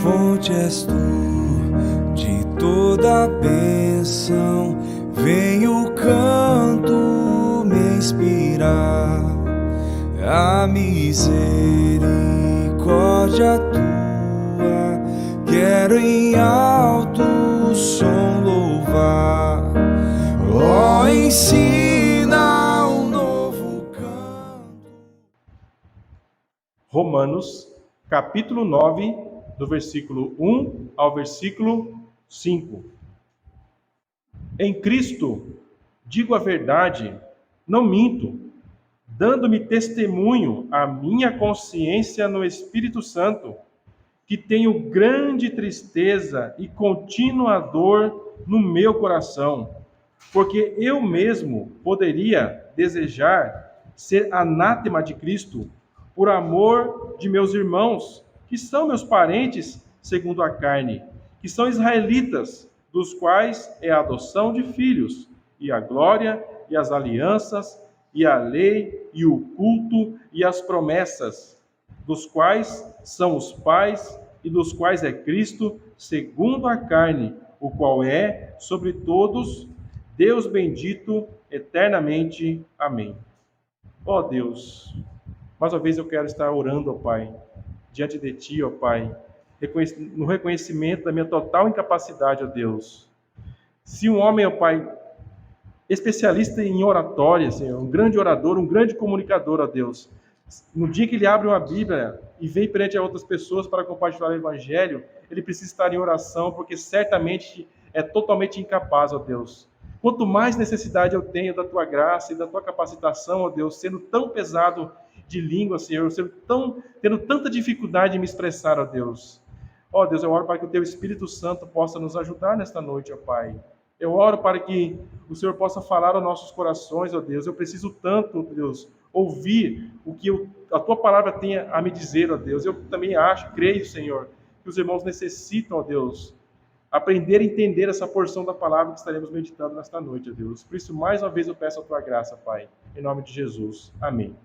fonte és tu, de toda bênção, vem o canto me inspirar, a misericórdia tua, quero em alto som louvar, ó, ensina um novo canto. Romanos, capítulo 9, do versículo 1 ao versículo 5. Em Cristo, digo a verdade, não minto, dando-me testemunho a minha consciência no Espírito Santo, que tenho grande tristeza e contínua dor no meu coração, porque eu mesmo poderia desejar ser anátema de Cristo, por amor de meus irmãos, que são meus parentes segundo a carne, que são israelitas, dos quais é a adoção de filhos, e a glória, e as alianças, e a lei, e o culto, e as promessas, dos quais são os pais, e dos quais é Cristo, segundo a carne, o qual é, sobre todos, Deus bendito eternamente. Amém. Ó Deus, mais uma vez eu quero estar orando, ó Pai, diante de Ti, ó Pai, no reconhecimento da minha total incapacidade, ó Deus. Se um homem, ó Pai, especialista em oratória, Senhor, um grande orador, um grande comunicador, ó Deus, no dia que ele abre uma Bíblia e vem perante a outras pessoas para compartilhar o Evangelho, ele precisa estar em oração, porque certamente é totalmente incapaz, ó Deus. Quanto mais necessidade eu tenho da Tua graça e da Tua capacitação, ó Deus, sendo tão pesado de língua, Senhor, tendo tanta dificuldade em me expressar, ó Deus. Ó Deus, eu oro para que o Teu Espírito Santo possa nos ajudar nesta noite, ó Pai. Eu oro para que o Senhor possa falar aos nossos corações, ó Deus. Eu preciso tanto, Deus, ouvir o que a Tua palavra tenha a me dizer, ó Deus. Eu também creio, Senhor, que os irmãos necessitam, ó Deus, aprender a entender essa porção da palavra que estaremos meditando nesta noite, ó Deus. Por isso, mais uma vez, eu peço a Tua graça, Pai, em nome de Jesus. Amém.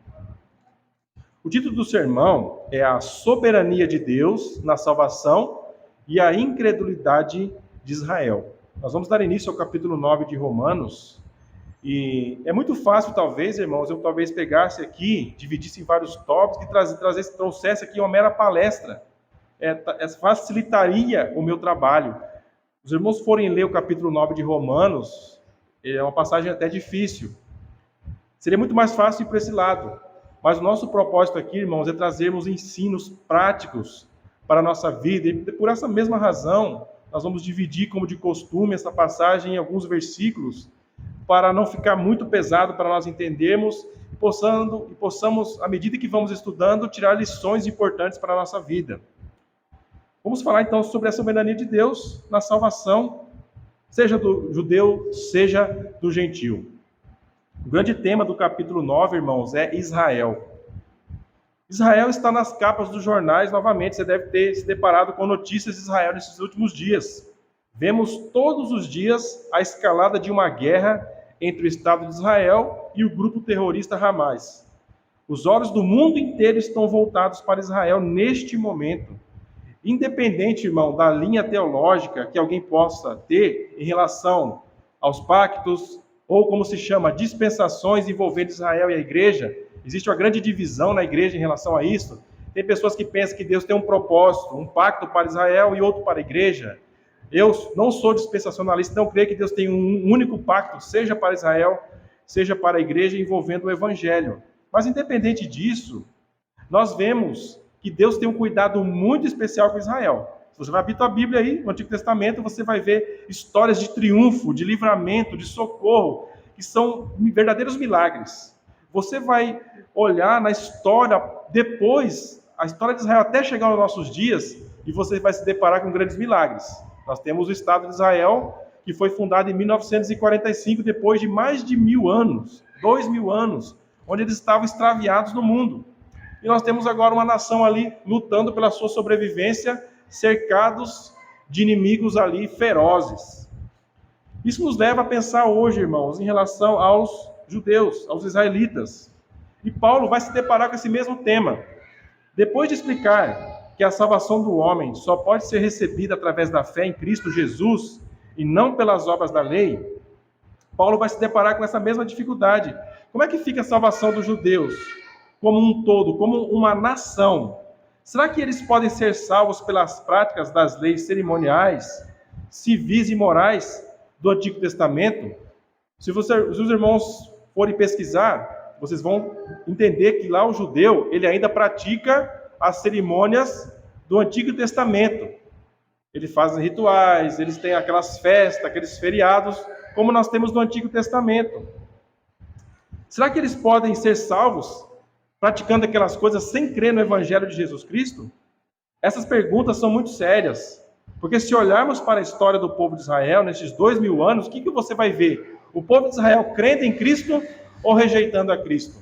O título do sermão é a soberania de Deus na salvação e a incredulidade de Israel. Nós vamos dar início ao capítulo 9 de Romanos. E é muito fácil, talvez, irmãos, eu talvez pegasse aqui, dividisse em vários tópicos e trouxesse aqui uma mera palestra. Facilitaria o meu trabalho. Os irmãos forem ler o capítulo 9 de Romanos, é uma passagem até difícil. Seria muito mais fácil ir para esse lado. Mas o nosso propósito aqui, irmãos, é trazermos ensinos práticos para a nossa vida. E por essa mesma razão, nós vamos dividir, como de costume, essa passagem em alguns versículos, para não ficar muito pesado para nós entendermos e possamos, à medida que vamos estudando, tirar lições importantes para a nossa vida. Vamos falar então sobre a soberania de Deus na salvação, seja do judeu, seja do gentio. O grande tema do capítulo 9, irmãos, é Israel. Israel está nas capas dos jornais novamente. Você deve ter se deparado com notícias de Israel nesses últimos dias. Vemos todos os dias a escalada de uma guerra entre o Estado de Israel e o grupo terrorista Hamas. Os olhos do mundo inteiro estão voltados para Israel neste momento. Independente, irmão, da linha teológica que alguém possa ter em relação aos pactos, ou como se chama, dispensações envolvendo Israel e a igreja, existe uma grande divisão na igreja em relação a isso. Tem pessoas que pensam que Deus tem um propósito, um pacto para Israel e outro para a igreja. Eu não sou dispensacionalista, não creio que Deus tem um único pacto, seja para Israel, seja para a igreja, envolvendo o evangelho. Mas independente disso, nós vemos que Deus tem um cuidado muito especial com Israel. Se você vai abrir a Bíblia aí, no Antigo Testamento, você vai ver histórias de triunfo, de livramento, de socorro, que são verdadeiros milagres. Você vai olhar na história, depois, a história de Israel até chegar aos nossos dias, e você vai se deparar com grandes milagres. Nós temos o Estado de Israel, que foi fundado em 1945, depois de mais de 1000 anos, 2000 anos, onde eles estavam extraviados no mundo. E nós temos agora uma nação ali lutando pela sua sobrevivência, cercados de inimigos ali ferozes. Isso nos leva a pensar hoje, irmãos, em relação aos judeus, aos israelitas. E Paulo vai se deparar com esse mesmo tema. Depois de explicar que a salvação do homem só pode ser recebida através da fé em Cristo Jesus e não pelas obras da lei, Paulo vai se deparar com essa mesma dificuldade. Como é que fica a salvação dos judeus como um todo, como uma nação? Será que eles podem ser salvos pelas práticas das leis cerimoniais, civis e morais do Antigo Testamento? Se os irmãos forem pesquisar, vocês vão entender que lá o judeu, ele ainda pratica as cerimônias do Antigo Testamento. Eles fazem rituais, eles têm aquelas festas, aqueles feriados, como nós temos no Antigo Testamento. Será que eles podem ser salvos praticando aquelas coisas sem crer no Evangelho de Jesus Cristo? Essas perguntas são muito sérias, porque se olharmos para a história do povo de Israel, nesses 2000 anos, o que você vai ver? O povo de Israel crendo em Cristo ou rejeitando a Cristo?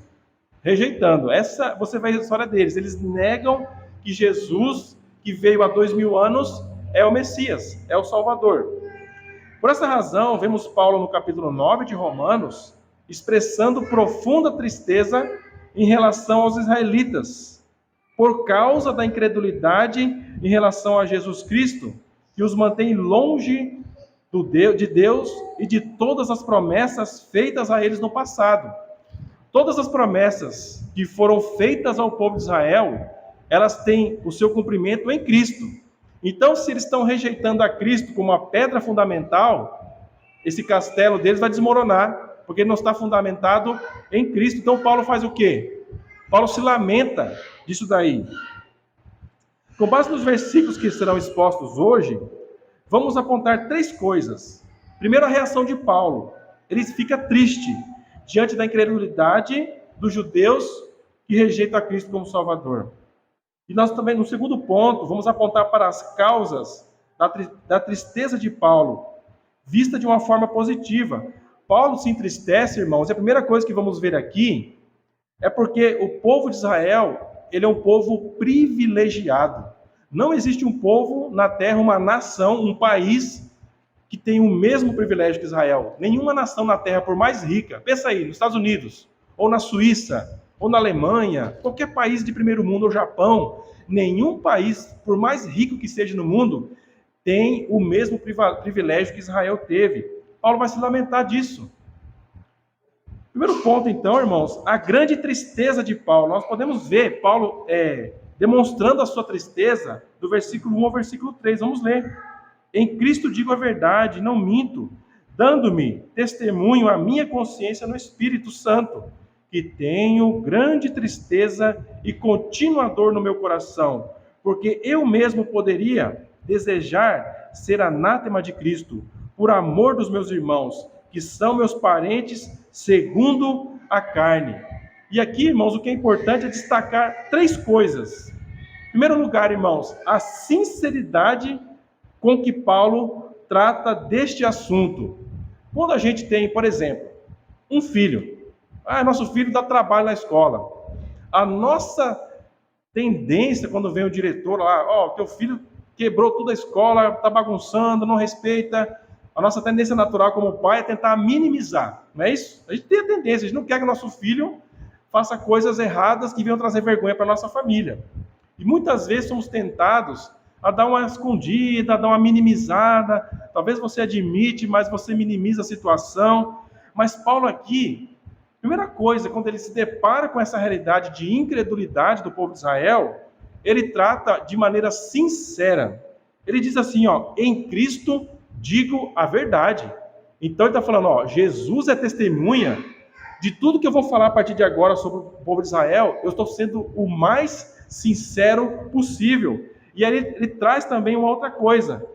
Rejeitando. Essa você vai ver a história deles. Eles negam que Jesus, que veio há 2000 anos, é o Messias, é o Salvador. Por essa razão, vemos Paulo no capítulo 9 de Romanos, expressando profunda tristeza em relação aos israelitas, por causa da incredulidade em relação a Jesus Cristo, que os mantém longe de Deus e de todas as promessas feitas a eles no passado. Todas as promessas que foram feitas ao povo de Israel, elas têm o seu cumprimento em Cristo. Então, se eles estão rejeitando a Cristo como a pedra fundamental, esse castelo deles vai desmoronar, porque ele não está fundamentado em Cristo. Então, Paulo faz o quê? Paulo se lamenta disso daí. Com base nos versículos que serão expostos hoje, vamos apontar 3 coisas. Primeiro, a reação de Paulo. Ele fica triste diante da incredulidade dos judeus que rejeitam a Cristo como Salvador. E nós também, no segundo ponto, vamos apontar para as causas da tristeza de Paulo, vista de uma forma positiva. Paulo se entristece, irmãos, e a primeira coisa que vamos ver aqui é porque o povo de Israel, ele é um povo privilegiado. Não existe um povo na terra, uma nação, um país que tem o mesmo privilégio que Israel. Nenhuma nação na terra, por mais rica, pensa aí, nos Estados Unidos, ou na Suíça, ou na Alemanha, qualquer país de primeiro mundo, ou Japão, nenhum país, por mais rico que seja no mundo, tem o mesmo privilégio que Israel teve. Paulo vai se lamentar disso. Primeiro ponto, então, irmãos, a grande tristeza de Paulo. Nós podemos ver Paulo demonstrando a sua tristeza do versículo 1 ao versículo 3. Vamos ler. Em Cristo digo a verdade, não minto, dando-me testemunho a minha consciência no Espírito Santo, que tenho grande tristeza e contínua dor no meu coração, porque eu mesmo poderia desejar ser anátema de Cristo, por amor dos meus irmãos, que são meus parentes segundo a carne. E aqui, irmãos, o que é importante é destacar 3 coisas. Em primeiro lugar, irmãos, a sinceridade com que Paulo trata deste assunto. Quando a gente tem, por exemplo, um filho, nosso filho dá trabalho na escola. A nossa tendência, quando vem o diretor lá, teu filho quebrou toda a escola, está bagunçando, não respeita. A nossa tendência natural como pai é tentar minimizar, não é isso? A gente tem a tendência, a gente não quer que nosso filho faça coisas erradas que venham trazer vergonha para a nossa família. E muitas vezes somos tentados a dar uma escondida, a dar uma minimizada. Talvez você admite, mas você minimiza a situação. Mas Paulo aqui, primeira coisa, quando ele se depara com essa realidade de incredulidade do povo de Israel, ele trata de maneira sincera. Ele diz assim, em Cristo digo a verdade. Então ele está falando, Jesus é testemunha de tudo que eu vou falar a partir de agora sobre o povo de Israel. Eu estou sendo o mais sincero possível. E aí ele traz também uma outra coisa,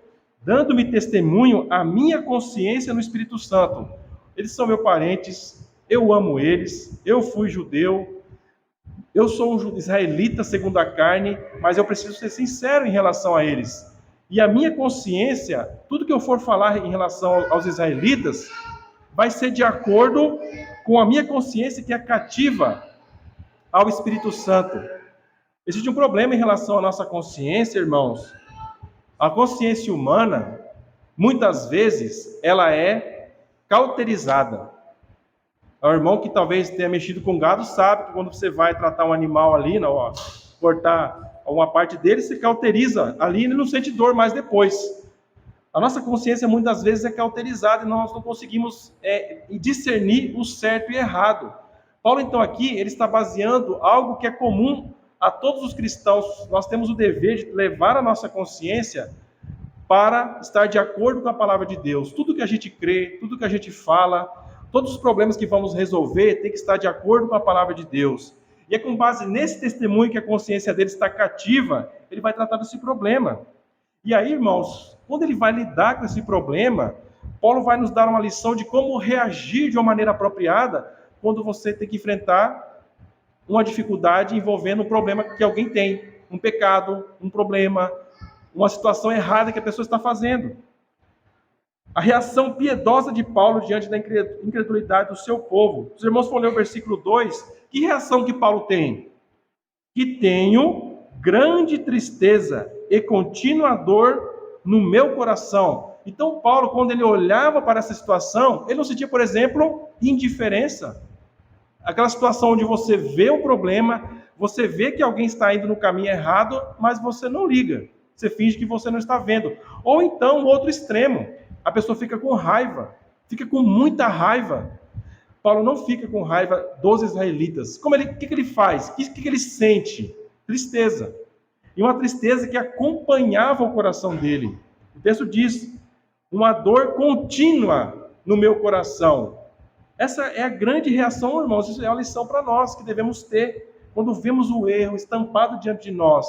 dando-me testemunho a minha consciência no Espírito Santo. Eles são meus parentes, eu amo eles, eu fui judeu, eu sou um israelita segundo a carne, mas eu preciso ser sincero em relação a eles. E a minha consciência, tudo que eu for falar em relação aos israelitas, vai ser de acordo com a minha consciência que é cativa ao Espírito Santo. Existe um problema em relação à nossa consciência, irmãos. A consciência humana, muitas vezes, ela é cauterizada. O irmão que talvez tenha mexido com gado sabe que quando você vai tratar um animal ali, cortar uma parte dele se cauteriza ali e ele não sente dor mais depois. A nossa consciência muitas vezes é cauterizada e nós não conseguimos discernir o certo e errado. Paulo, então, aqui, ele está baseando algo que é comum a todos os cristãos. Nós temos o dever de levar a nossa consciência para estar de acordo com a palavra de Deus. Tudo que a gente crê, tudo que a gente fala, todos os problemas que vamos resolver tem que estar de acordo com a palavra de Deus. E é com base nesse testemunho que a consciência dele está cativa, ele vai tratar desse problema. E aí, irmãos, quando ele vai lidar com esse problema, Paulo vai nos dar uma lição de como reagir de uma maneira apropriada quando você tem que enfrentar uma dificuldade envolvendo um problema que alguém tem, um pecado, um problema, uma situação errada que a pessoa está fazendo. A reação piedosa de Paulo diante da incredulidade do seu povo. Os irmãos vão ler o versículo 2. Que reação que Paulo tem? Que tenho grande tristeza e contínua dor no meu coração. Então, Paulo, quando ele olhava para essa situação, ele não sentia, por exemplo, indiferença. Aquela situação onde você vê um problema, você vê que alguém está indo no caminho errado, mas você não liga. Você finge que você não está vendo. Ou então, o outro extremo. A pessoa fica com raiva, fica com muita raiva. Paulo não fica com raiva dos israelitas. O que ele faz? O que ele sente? Tristeza. E uma tristeza que acompanhava o coração dele. O texto diz, uma dor contínua no meu coração. Essa é a grande reação, irmãos. Isso é uma lição para nós que devemos ter quando vemos o erro estampado diante de nós.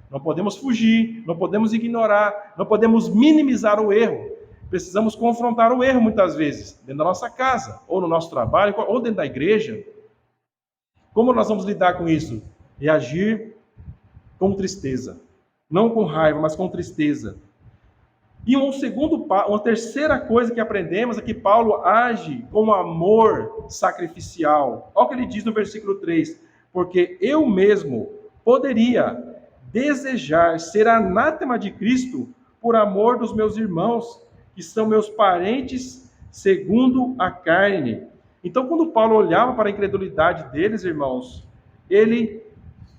Não podemos fugir, não podemos ignorar, não podemos minimizar o erro. Precisamos confrontar o erro muitas vezes, dentro da nossa casa, ou no nosso trabalho, ou dentro da igreja. Como nós vamos lidar com isso? Reagir com tristeza. Não com raiva, mas com tristeza. E uma terceira coisa que aprendemos é que Paulo age com amor sacrificial. Olha o que ele diz no versículo 3. Porque eu mesmo poderia desejar ser anátema de Cristo por amor dos meus irmãos, que são meus parentes segundo a carne. Então, quando Paulo olhava para a incredulidade deles, irmãos, ele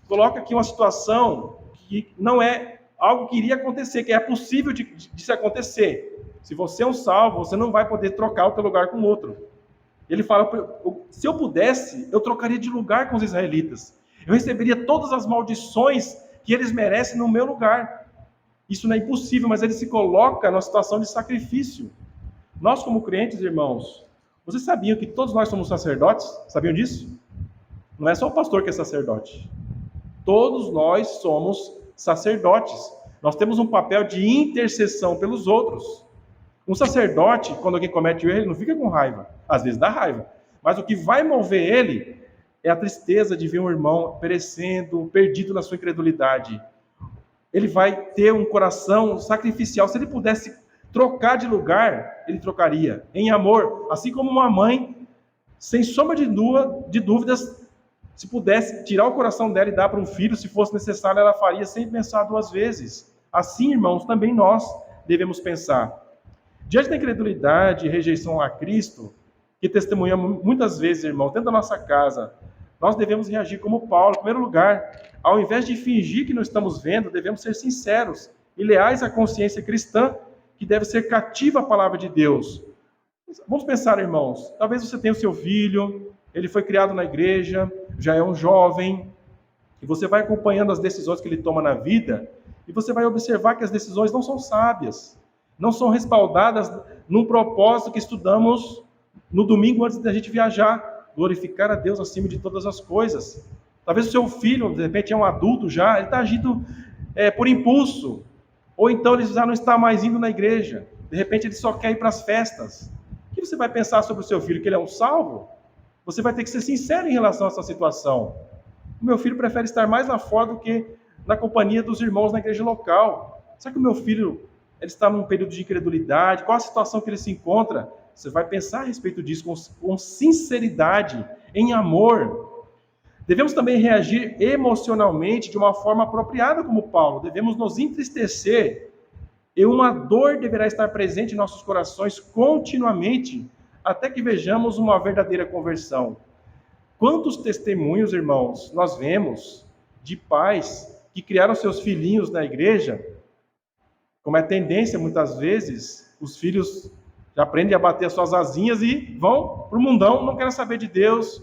coloca aqui uma situação que não é algo que iria acontecer, que é possível de se acontecer. Se você é um salvo, você não vai poder trocar o teu lugar com outro. Ele fala, se eu pudesse, eu trocaria de lugar com os israelitas. Eu receberia todas as maldições que eles merecem no meu lugar. Isso não é impossível, mas ele se coloca numa situação de sacrifício. Nós, como crentes, irmãos, vocês sabiam que todos nós somos sacerdotes? Sabiam disso? Não é só o pastor que é sacerdote. Todos nós somos sacerdotes. Nós temos um papel de intercessão pelos outros. Um sacerdote, quando alguém comete o erro, ele não fica com raiva. Às vezes dá raiva. Mas o que vai mover ele é a tristeza de ver um irmão perecendo, perdido na sua incredulidade. Ele vai ter um coração sacrificial. Se ele pudesse trocar de lugar, ele trocaria em amor. Assim como uma mãe, sem sombra de dúvidas, se pudesse tirar o coração dela e dar para um filho, se fosse necessário, ela faria sem pensar duas vezes. Assim, irmãos, também nós devemos pensar. Diante da incredulidade e rejeição a Cristo, que testemunhamos muitas vezes, irmãos, dentro da nossa casa, nós devemos reagir como Paulo. Em primeiro lugar, ao invés de fingir que não estamos vendo, devemos ser sinceros e leais à consciência cristã, que deve ser cativa à palavra de Deus. Vamos pensar, irmãos, talvez você tenha o seu filho, ele foi criado na igreja, já é um jovem, e você vai acompanhando as decisões que ele toma na vida, e você vai observar que as decisões não são sábias, não são respaldadas num propósito que estudamos no domingo antes da gente viajar, glorificar a Deus acima de todas as coisas. Talvez o seu filho, de repente, é um adulto já, ele está agindo por impulso, ou então ele já não está mais indo na igreja, de repente ele só quer ir para as festas. O que você vai pensar sobre o seu filho? Que ele é um salvo? Você vai ter que ser sincero em relação a essa situação. O meu filho prefere estar mais lá fora do que na companhia dos irmãos na igreja local. Será que o meu filho ele está num período de incredulidade? Qual a situação que ele se encontra? Você vai pensar a respeito disso com sinceridade, em amor. Devemos também reagir emocionalmente de uma forma apropriada como Paulo. Devemos nos entristecer e uma dor deverá estar presente em nossos corações continuamente, até que vejamos uma verdadeira conversão. Quantos testemunhos, irmãos, nós vemos de pais que criaram seus filhinhos na igreja, como é tendência muitas vezes, os filhos já aprendem a bater as suas asinhas e vão para o mundão, não querem saber de Deus,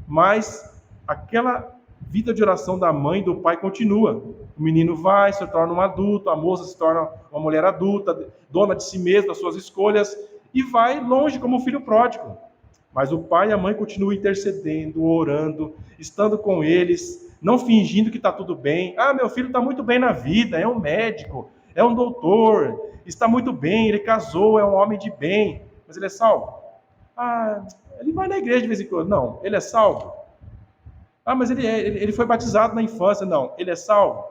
mas aquela vida de oração da mãe e do pai continua. O menino vai, se torna um adulto, a moça se torna uma mulher adulta, dona de si mesma, das suas escolhas, e vai longe como o filho pródigo. Mas o pai e a mãe continuam intercedendo, orando, estando com eles, não fingindo que está tudo bem. Ah, meu filho está muito bem na vida, é um médico, é um doutor, está muito bem, ele casou, é um homem de bem. Mas ele é salvo? Ah, ele vai na igreja de vez em quando. Não, ele é salvo. Ah, mas ele foi batizado na infância. Não, ele é salvo.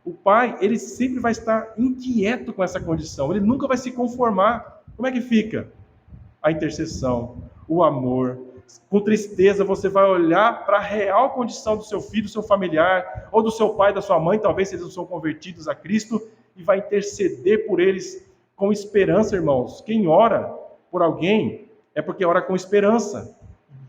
O pai, ele sempre vai estar inquieto com essa condição. Ele nunca vai se conformar. Como é que fica? A intercessão, o amor. Com tristeza, você vai olhar para a real condição do seu filho, do seu familiar, ou do seu pai, da sua mãe, talvez eles não são convertidos a Cristo, e vai interceder por eles com esperança, irmãos. Quem ora por alguém é porque ora com esperança.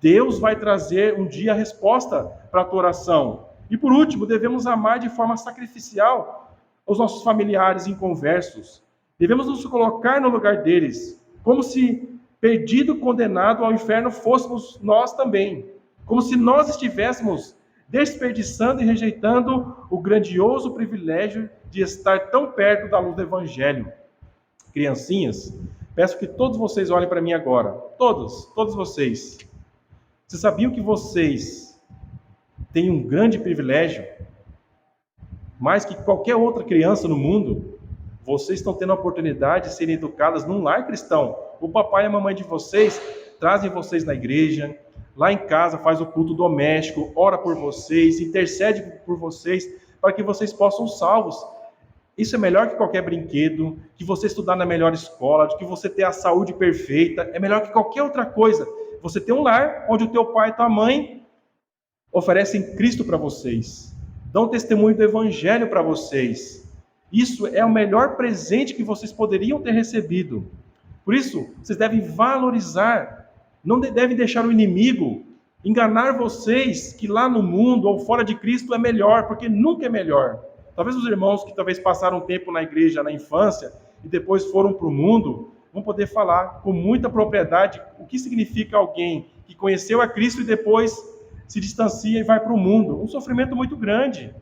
Deus vai trazer um dia a resposta para a tua oração. E por último, devemos amar de forma sacrificial os nossos familiares inconversos. Devemos nos colocar no lugar deles, como se perdido, condenado ao inferno fôssemos nós também. Como se nós estivéssemos desperdiçando e rejeitando o grandioso privilégio de estar tão perto da luz do Evangelho. Criancinhas, peço que todos vocês olhem para mim agora. Todos vocês. Vocês sabiam que vocês têm um grande privilégio? Mais que qualquer outra criança no mundo, vocês estão tendo a oportunidade de serem educadas num lar cristão. O papai e a mamãe de vocês trazem vocês na igreja, lá em casa faz o culto doméstico, ora por vocês, intercede por vocês, para que vocês possam ser salvos. Isso é melhor que qualquer brinquedo, que você estudar na melhor escola, de que você ter a saúde perfeita, é melhor que qualquer outra coisa. Você ter um lar onde o teu pai e tua mãe oferecem Cristo para vocês, dão testemunho do Evangelho para vocês. Isso é o melhor presente que vocês poderiam ter recebido. Por isso, vocês devem valorizar, não devem deixar o inimigo enganar vocês que lá no mundo ou fora de Cristo é melhor, porque nunca é melhor. Talvez os irmãos que talvez passaram um tempo na igreja na infância e depois foram para o mundo, vão poder falar com muita propriedade o que significa alguém que conheceu a Cristo e depois se distancia e vai para o mundo. Um sofrimento muito grande.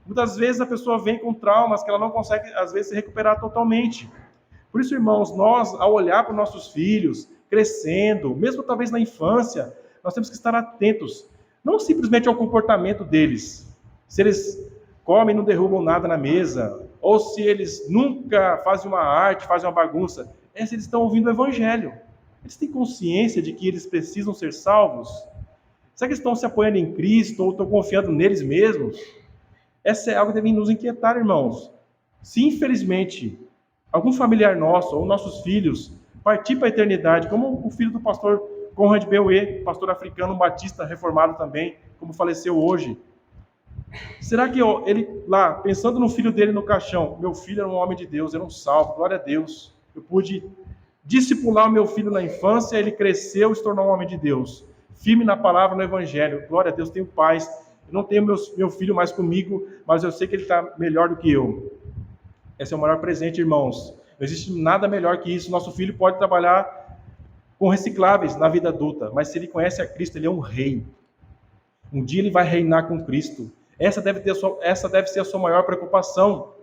Muitas vezes a pessoa vem com traumas que ela não consegue, às vezes, se recuperar totalmente. Por isso, irmãos, nós, ao olhar para os nossos filhos crescendo, mesmo talvez na infância, nós temos que estar atentos, não simplesmente ao comportamento deles. Se eles comem e não derrubam nada na mesa, ou se eles nunca fazem uma arte, fazem uma bagunça, se eles estão ouvindo o Evangelho. Eles têm consciência de que eles precisam ser salvos? Será que eles estão se apoiando em Cristo ou estão confiando neles mesmos? Essa é algo que deve nos inquietar, irmãos. Se, infelizmente, algum familiar nosso ou nossos filhos partir para a eternidade, como o filho do pastor Conrad Beuê, pastor africano, um batista reformado também, como faleceu hoje, será que ele lá, pensando no filho dele no caixão, meu filho era um homem de Deus, era um salvo, glória a Deus, eu pude discipular o meu filho na infância, ele cresceu e se tornou um homem de Deus, firme na palavra, no Evangelho, glória a Deus, tenho paz, eu não tenho meu filho mais comigo, mas eu sei que ele está melhor do que eu. Esse é o maior presente, irmãos. Não existe nada melhor que isso. Nosso filho pode trabalhar com recicláveis na vida adulta, mas se ele conhece a Cristo, ele é um rei. Um dia ele vai reinar com Cristo. Essa deve ser a sua maior preocupação.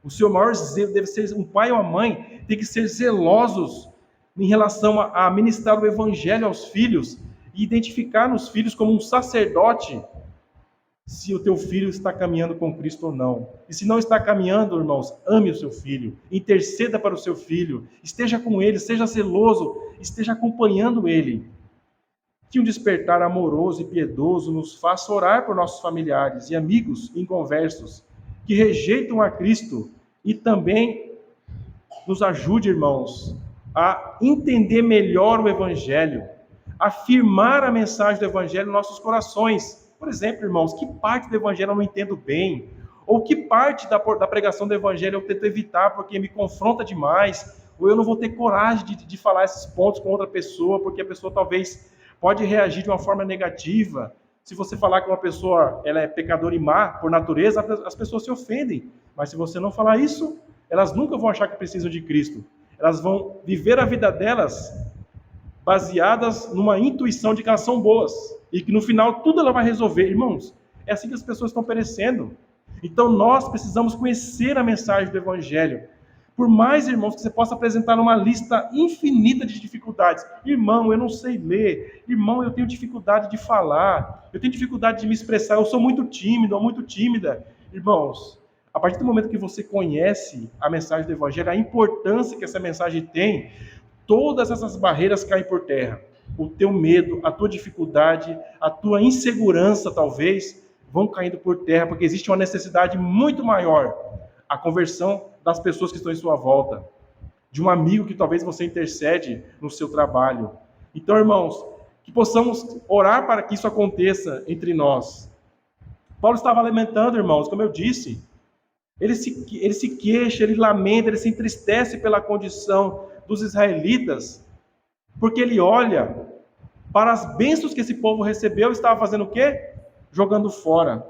O seu maior zelo deve ser, um pai ou uma mãe tem que ser zelosos em relação a ministrar o Evangelho aos filhos e identificar nos filhos como um sacerdote se o teu filho está caminhando com Cristo ou não. E se não está caminhando, irmãos, ame o seu filho, interceda para o seu filho, esteja com ele, seja zeloso, esteja acompanhando ele. Que um despertar amoroso e piedoso nos faça orar por nossos familiares e amigos inconversos que rejeitam a Cristo e também nos ajude, irmãos, a entender melhor o Evangelho, a afirmar a mensagem do Evangelho em nossos corações. Por exemplo, irmãos, que parte do Evangelho eu não entendo bem? Ou que parte da pregação do Evangelho eu tento evitar porque me confronta demais? Ou eu não vou ter coragem de falar esses pontos com outra pessoa porque a pessoa talvez pode reagir de uma forma negativa? Se você falar que uma pessoa ela é pecadora e má por natureza, as pessoas se ofendem. Mas se você não falar isso, elas nunca vão achar que precisam de Cristo. Elas vão viver a vida delas baseadas numa intuição de que elas são boas. E que no final tudo ela vai resolver. Irmãos, é assim que as pessoas estão perecendo. Então nós precisamos conhecer a mensagem do Evangelho. Por mais, irmãos, que você possa apresentar uma lista infinita de dificuldades. Irmão, eu não sei ler. Irmão, eu tenho dificuldade de falar. Eu tenho dificuldade de me expressar. Eu sou muito tímido ou muito tímida. Irmãos, a partir do momento que você conhece a mensagem do Evangelho, a importância que essa mensagem tem, todas essas barreiras caem por terra. O teu medo, a tua dificuldade, a tua insegurança, talvez, vão caindo por terra, porque existe uma necessidade muito maior. A conversão das pessoas que estão em sua volta, de um amigo que talvez você intercede no seu trabalho. Então, irmãos, que possamos orar para que isso aconteça entre nós. Paulo estava lamentando, irmãos, como eu disse, ele se queixa, ele lamenta, ele se entristece pela condição dos israelitas, porque ele olha para as bênçãos que esse povo recebeu e estava fazendo o quê? Jogando fora.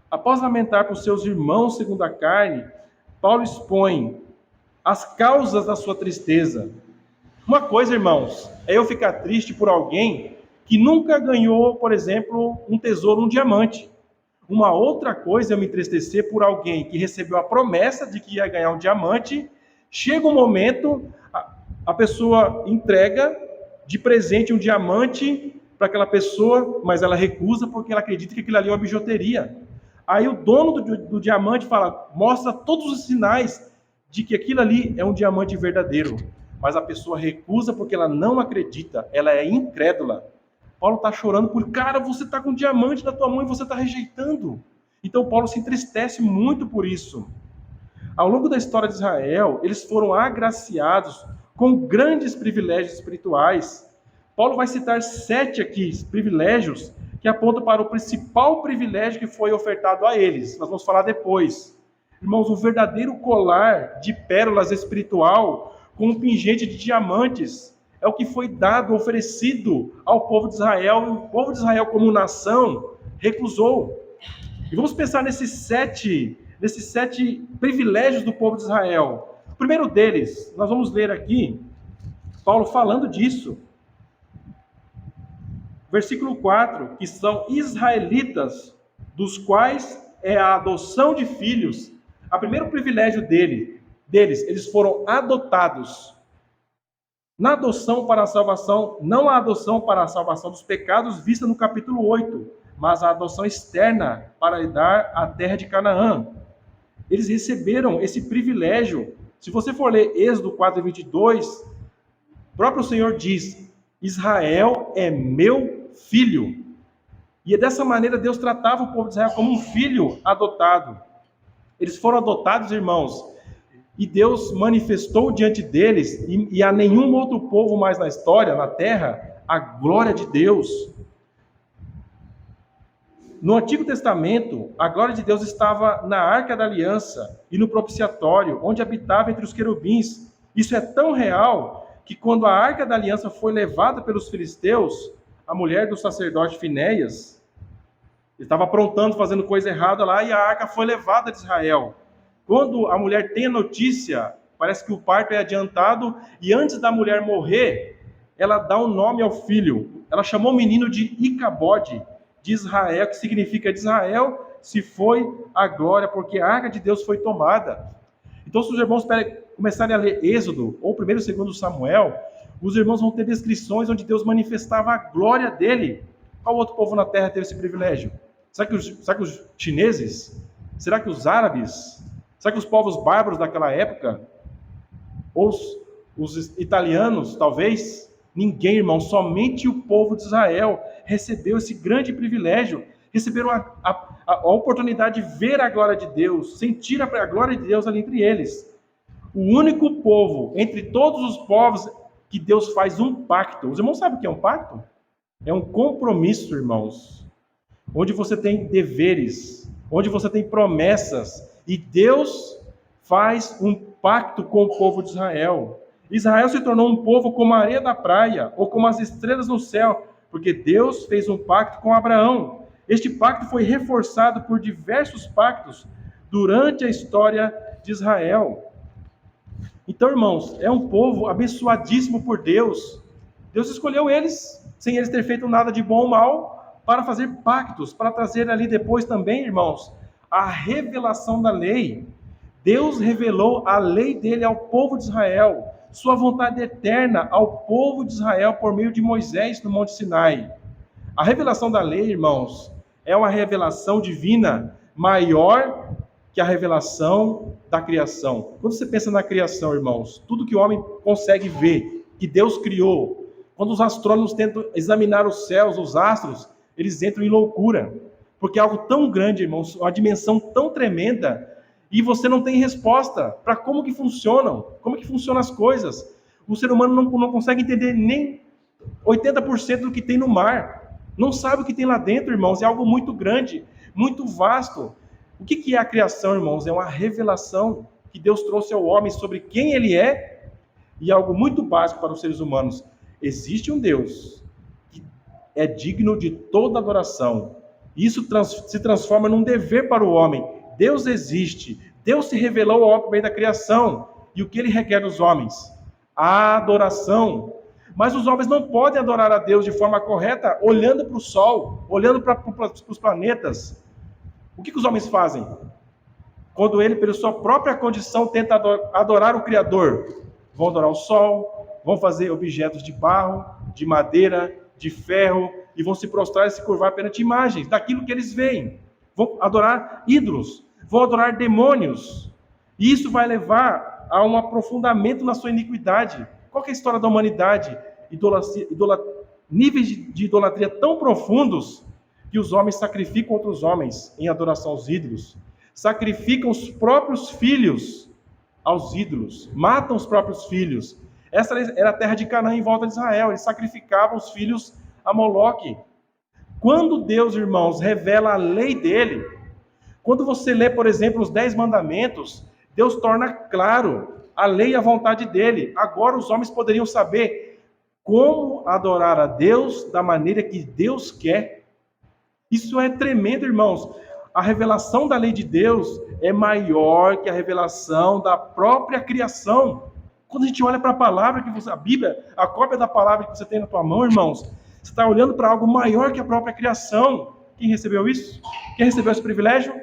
Após lamentar com seus irmãos segundo a carne, Paulo expõe as causas da sua tristeza. Uma coisa, irmãos, é eu ficar triste por alguém que nunca ganhou, por exemplo, um tesouro, um diamante. Uma outra coisa é eu me entristecer por alguém que recebeu a promessa de que ia ganhar um diamante. Chega um momento, a pessoa entrega de presente um diamante para aquela pessoa, mas ela recusa porque ela acredita que aquilo ali é uma bijuteria. Aí o dono do diamante fala, mostra todos os sinais de que aquilo ali é um diamante verdadeiro. Mas a pessoa recusa porque ela não acredita, ela é incrédula. Paulo está chorando por, cara, você está com um diamante na tua mão e você está rejeitando. Então Paulo se entristece muito por isso. Ao longo da história de Israel, eles foram agraciados com grandes privilégios espirituais. Paulo vai citar 7 aqui, privilégios, que apontam para o principal privilégio que foi ofertado a eles. Nós vamos falar depois. Irmãos, um verdadeiro colar de pérolas espiritual com um pingente de diamantes é o que foi dado, oferecido ao povo de Israel, e o povo de Israel como nação recusou. E vamos pensar nesses sete privilégios do povo de Israel. O primeiro deles, nós vamos ler aqui, Paulo falando disso. Versículo 4, que são israelitas, dos quais é a adoção de filhos. O primeiro privilégio deles, eles foram adotados. Na adoção para a salvação, não a adoção para a salvação dos pecados vista no capítulo 8, mas a adoção externa para dar a terra de Canaã. Eles receberam esse privilégio. Se você for ler Êxodo 4:22, o próprio Senhor diz, Israel é meu filho. E dessa maneira Deus tratava o povo de Israel como um filho adotado. Eles foram adotados, irmãos, e Deus manifestou diante deles, e a nenhum outro povo mais na história, na terra, a glória de Deus. No Antigo Testamento, a glória de Deus estava na Arca da Aliança e no propiciatório, onde habitava entre os querubins. Isso é tão real que quando a Arca da Aliança foi levada pelos filisteus, a mulher do sacerdote Finéias estava aprontando, fazendo coisa errada lá, e a arca foi levada de Israel. Quando a mulher tem a notícia, parece que o parto é adiantado, e antes da mulher morrer, ela dá um nome ao filho. Ela chamou o menino de Icabode, de Israel, que significa de Israel se foi a glória, porque a arca de Deus foi tomada. Então, se os irmãos começarem a ler Êxodo, ou 1º e 2º Samuel, os irmãos vão ter descrições onde Deus manifestava a glória dele. Qual outro povo na terra teve esse privilégio? Será que os chineses? Será que os árabes? Será que os povos bárbaros daquela época? Ou os italianos, talvez? Ninguém, irmão. Somente o povo de Israel recebeu esse grande privilégio. Receberam a oportunidade de ver a glória de Deus, sentir a glória de Deus ali entre eles. O único povo, entre todos os povos, que Deus faz um pacto. Os irmãos sabem o que é um pacto? É um compromisso, irmãos, onde você tem deveres, onde você tem promessas, e Deus faz um pacto com o povo de Israel. Israel se tornou um povo como a areia da praia, ou como as estrelas no céu, porque Deus fez um pacto com Abraão. Este pacto foi reforçado por diversos pactos durante a história de Israel. Então, irmãos, é um povo abençoadíssimo por Deus. Deus escolheu eles, sem eles ter feito nada de bom ou mal, para fazer pactos, para trazer ali depois também, irmãos, a revelação da lei. Deus revelou a lei dele ao povo de Israel, sua vontade eterna ao povo de Israel por meio de Moisés no Monte Sinai. A revelação da lei, irmãos, é uma revelação divina maior que a revelação da criação. Quando você pensa na criação, irmãos, tudo que o homem consegue ver, que Deus criou, quando os astrônomos tentam examinar os céus, os astros, eles entram em loucura, porque é algo tão grande, irmãos, uma dimensão tão tremenda, e você não tem resposta para como que funcionam as coisas. O ser humano não consegue entender nem 80% do que tem no mar. Não sabe o que tem lá dentro, irmãos. É algo muito grande, muito vasto. O que é a criação, irmãos? É uma revelação que Deus trouxe ao homem sobre quem ele é, e algo muito básico para os seres humanos. Existe um Deus que é digno de toda adoração. Isso se transforma num dever para o homem. Deus existe. Deus se revelou ao homem por meio da criação. E o que ele requer dos homens? A adoração. Mas os homens não podem adorar a Deus de forma correta olhando para o sol, olhando para os planetas. O que os homens fazem? Quando ele, pela sua própria condição, tenta adorar o Criador, vão adorar o sol, vão fazer objetos de barro, de madeira, de ferro, e vão se prostrar e se curvar perante imagens daquilo que eles veem. Vão adorar ídolos, vão adorar demônios. E isso vai levar a um aprofundamento na sua iniquidade. Qual que é a história da humanidade? Níveis de idolatria tão profundos que os homens sacrificam outros homens em adoração aos ídolos. Sacrificam os próprios filhos aos ídolos. Matam os próprios filhos. Essa era a terra de Canaã em volta de Israel. Eles sacrificavam os filhos a Moloque. Quando Deus, irmãos, revela a lei dele, quando você lê, por exemplo, os 10 mandamentos, Deus torna claro a lei e a vontade dele. Agora os homens poderiam saber como adorar a Deus da maneira que Deus quer. Isso é tremendo, irmãos. A revelação da lei de Deus é maior que a revelação da própria criação. Quando a gente olha para a palavra que você, a Bíblia, a cópia da palavra que você tem na tua mão, irmãos, você está olhando para algo maior que a própria criação. Quem recebeu isso? Quem recebeu esse privilégio?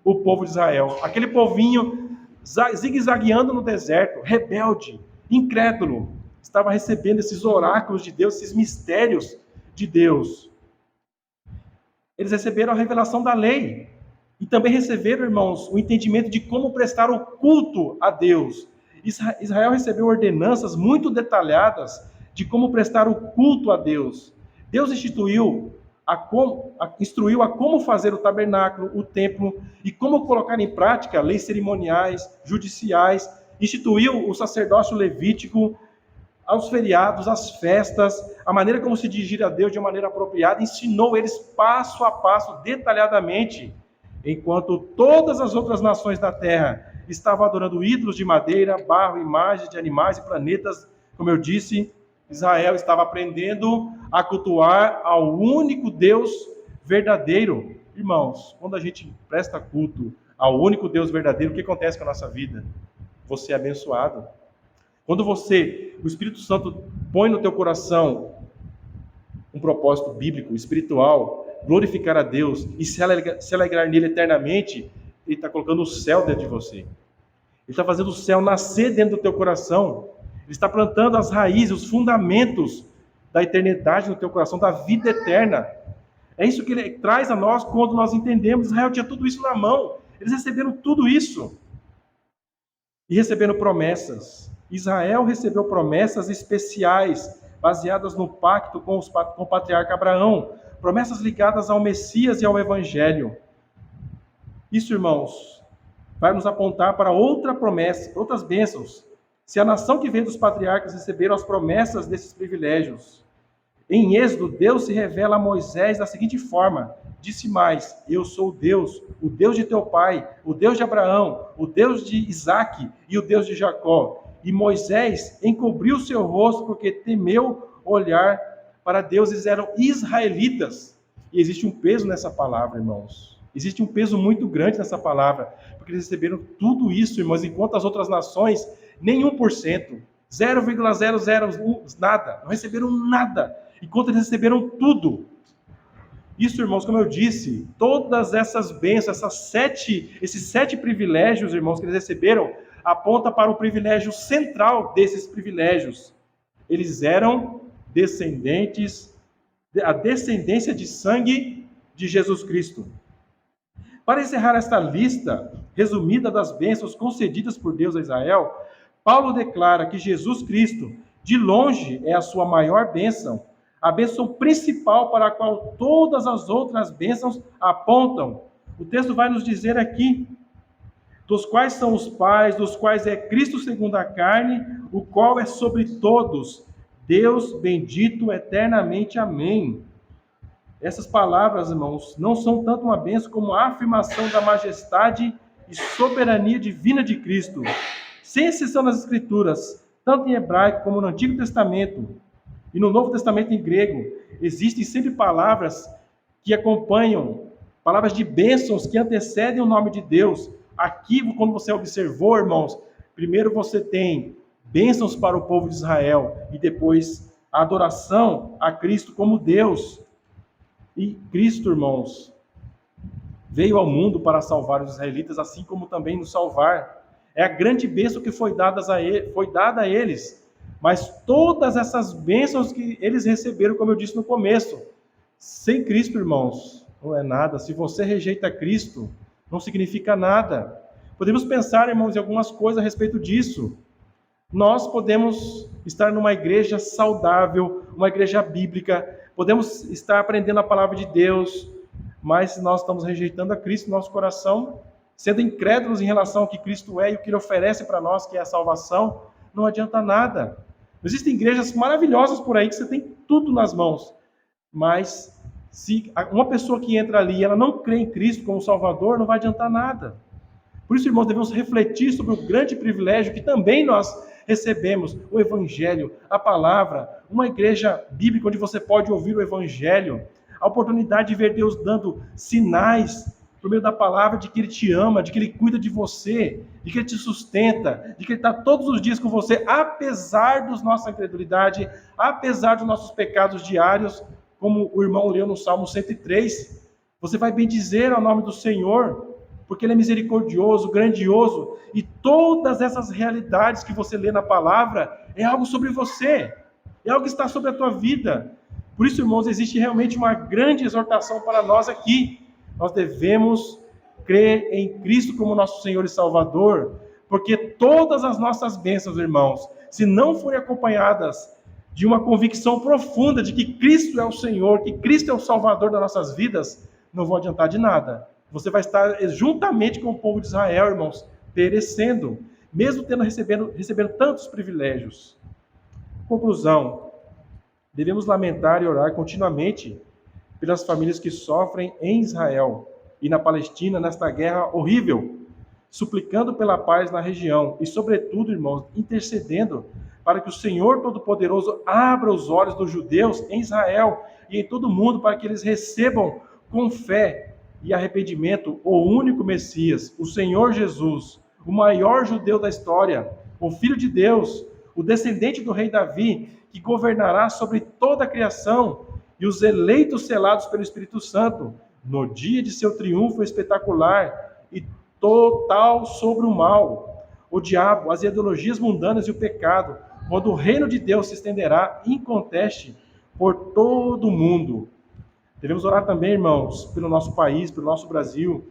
O povo de Israel. Aquele povinho zigue-zagueando no deserto, rebelde, incrédulo, estava recebendo esses oráculos de Deus, esses mistérios de Deus. Eles receberam a revelação da lei e também receberam, irmãos, o entendimento de como prestar o culto a Deus. Israel recebeu ordenanças muito detalhadas de como prestar o culto a Deus. Deus instruiu a como fazer o tabernáculo, o templo, e como colocar em prática leis cerimoniais, judiciais, instituiu o sacerdócio levítico, aos feriados, às festas, a maneira como se dirigir a Deus de uma maneira apropriada, ensinou eles passo a passo, detalhadamente, enquanto todas as outras nações da terra estavam adorando ídolos de madeira, barro, imagens de animais e planetas, como eu disse, Israel estava aprendendo a cultuar ao único Deus verdadeiro. Irmãos, quando a gente presta culto ao único Deus verdadeiro, o que acontece com a nossa vida? Você é abençoado. Quando o Espírito Santo põe no teu coração um propósito bíblico, espiritual, glorificar a Deus e se alegrar nele eternamente, ele está colocando o céu dentro de você. Ele está fazendo o céu nascer dentro do teu coração. Ele está plantando as raízes, os fundamentos da eternidade no teu coração, da vida eterna. É isso que ele traz a nós quando nós entendemos. Israel tinha tudo isso na mão. Eles receberam tudo isso. E receberam promessas. Israel recebeu promessas especiais, baseadas no pacto com o patriarca Abraão. Promessas ligadas ao Messias e ao Evangelho. Isso, irmãos, vai nos apontar para outra promessa, outras bênçãos. Se a nação que vem dos patriarcas receberam as promessas desses privilégios. Em Êxodo, Deus se revela a Moisés da seguinte forma: disse mais, eu sou Deus, o Deus de teu pai, o Deus de Abraão, o Deus de Isaque e o Deus de Jacó. E Moisés encobriu seu rosto porque temeu olhar para Deus eles eram israelitas. E existe um peso nessa palavra, irmãos. Existe um peso muito grande nessa palavra, porque eles receberam tudo isso, irmãos, enquanto as outras nações, nem 1%, 0,001, nada, não receberam nada, enquanto eles receberam tudo. Isso, irmãos, como eu disse, todas essas bênçãos, esses 7 privilégios, irmãos, que eles receberam, aponta para o privilégio central desses privilégios. Eles eram descendentes, a descendência de sangue de Jesus Cristo. Para encerrar esta lista resumida das bênçãos concedidas por Deus a Israel, Paulo declara que Jesus Cristo, de longe, é a sua maior bênção, a bênção principal para a qual todas as outras bênçãos apontam. O texto vai nos dizer aqui, dos quais são os pais, dos quais é Cristo segundo a carne, o qual é sobre todos, Deus bendito eternamente. Amém. Essas palavras, irmãos, não são tanto uma bênção como a afirmação da majestade e soberania divina de Cristo. Sem exceção nas Escrituras, tanto em hebraico como no Antigo Testamento e no Novo Testamento em grego, existem sempre palavras que acompanham, palavras de bênçãos que antecedem o nome de Deus. Aqui, quando você observou, irmãos, primeiro você tem bênçãos para o povo de Israel e depois a adoração a Cristo como Deus. E Cristo, irmãos, veio ao mundo para salvar os israelitas, assim como também nos salvar. É a grande bênção que foi dada a eles. Mas todas essas bênçãos que eles receberam, como eu disse no começo, sem Cristo, irmãos, não é nada. Se você rejeita Cristo, não significa nada. Podemos pensar, irmãos, em algumas coisas a respeito disso. Nós podemos estar numa igreja saudável, uma igreja bíblica, podemos estar aprendendo a palavra de Deus, mas se nós estamos rejeitando a Cristo no nosso coração, sendo incrédulos em relação ao que Cristo é e o que Ele oferece para nós, que é a salvação, não adianta nada. Existem igrejas maravilhosas por aí que você tem tudo nas mãos, mas se uma pessoa que entra ali e ela não crê em Cristo como Salvador, não vai adiantar nada. Por isso, irmãos, devemos refletir sobre o grande privilégio que também nós recebemos, o Evangelho, a palavra, uma igreja bíblica onde você pode ouvir o Evangelho, a oportunidade de ver Deus dando sinais por meio da palavra de que Ele te ama, de que Ele cuida de você, de que Ele te sustenta, de que Ele está todos os dias com você, apesar da nossa incredulidade, apesar dos nossos pecados diários, como o irmão leu no Salmo 103, você vai bendizer ao nome do Senhor, porque Ele é misericordioso, grandioso, e todas essas realidades que você lê na palavra é algo sobre você, é algo que está sobre a tua vida. Por isso, irmãos, existe realmente uma grande exortação para nós aqui. Nós devemos crer em Cristo como nosso Senhor e Salvador, porque todas as nossas bênçãos, irmãos, se não forem acompanhadas de uma convicção profunda de que Cristo é o Senhor, que Cristo é o Salvador das nossas vidas, não vão adiantar de nada. Você vai estar juntamente com o povo de Israel, irmãos, perecendo, mesmo recebendo tantos privilégios. Conclusão, devemos lamentar e orar continuamente pelas famílias que sofrem em Israel e na Palestina nesta guerra horrível, suplicando pela paz na região e, sobretudo, irmãos, intercedendo para que o Senhor Todo-Poderoso abra os olhos dos judeus em Israel e em todo o mundo para que eles recebam com fé e arrependimento o único Messias, o Senhor Jesus, o maior judeu da história, o Filho de Deus, o descendente do rei Davi, que governará sobre toda a criação, e os eleitos selados pelo Espírito Santo, no dia de seu triunfo espetacular e total sobre o mal, o diabo, as ideologias mundanas e o pecado, quando o reino de Deus se estenderá inconteste por todo o mundo. Devemos orar também, irmãos, pelo nosso país, pelo nosso Brasil,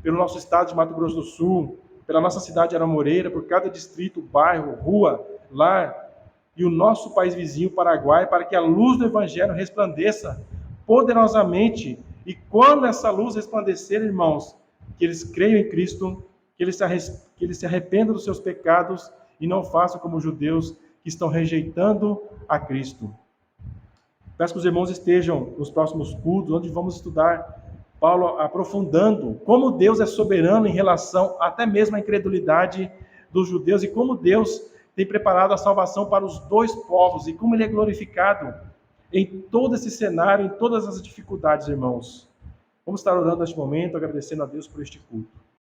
pelo nosso estado de Mato Grosso do Sul, pela nossa cidade de Aramoreira, por cada distrito, bairro, rua, lar, e o nosso país vizinho, Paraguai, para que a luz do Evangelho resplandeça poderosamente. E quando essa luz resplandecer, irmãos, que eles creiam em Cristo, que eles se arrependam dos seus pecados e não façam como os judeus que estão rejeitando a Cristo. Peço que os irmãos estejam nos próximos cultos, onde vamos estudar Paulo aprofundando como Deus é soberano em relação até mesmo à incredulidade dos judeus e como Deus tem preparado a salvação para os dois povos e como Ele é glorificado em todo esse cenário, em todas as dificuldades, irmãos. Vamos estar orando neste momento, agradecendo a Deus por este culto.